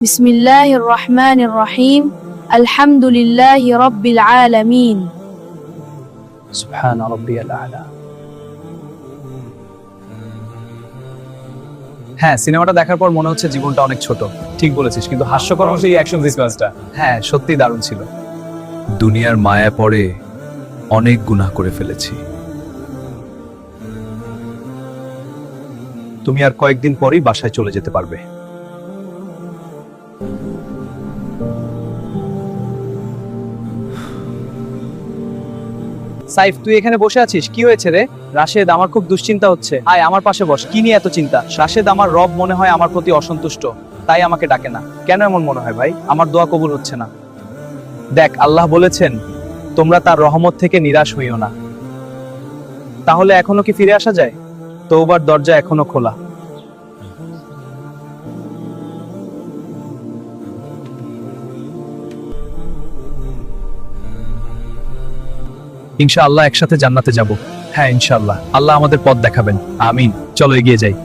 বিসমিল্লাহির রহমানির রহিম আলহামদুলিল্লাহি রাব্বিল আলামিন সুবহান রাব্বিয়াল আলা। হ্যাঁ, সিনেমাটা দেখার পর মনে হচ্ছে জীবনটা অনেক ছোট। ঠিক বলেছিস, কিন্তু হাস্যকর অংশে এই অ্যাকশন সিকোয়েন্সটা হ্যাঁ সত্যি দারুণ ছিল। দুনিয়ার মায়া পড়ে অনেক গুনাহ করে ফেলেছি। তুমি আর কয়েকদিন পরেই বাসায় চলে যেতে পারবে। সাইফ, তুই এখানে বসে আছিস, কি হয়েছে রে? রাশেদ, আমার খুব দুশ্চিন্তা হচ্ছে। আয় আমার পাশে বস। কি নিয়ে এত চিন্তা? রাশেদ, আমার রব মনে হয় আমার প্রতি অসন্তুষ্ট, তাই আমাকে ডাকে না। কেন এমন মনে হয় ভাই? আমার দোয়া কবুল হচ্ছে না। দেখ, আল্লাহ বলেছেন তোমরা তার রহমত থেকে নিরাশ হইও না। তাহলে এখনো কি ফিরে আসা যায়? তওবার দরজা এখনো খোলা। ইনশাআল্লাহ একসাথে জান্নাতে যাব। হ্যাঁ ইনশাআল্লাহ, আল্লাহ আমাদের পথ দেখাবেন। আমিন। চলো এগিয়ে যাই।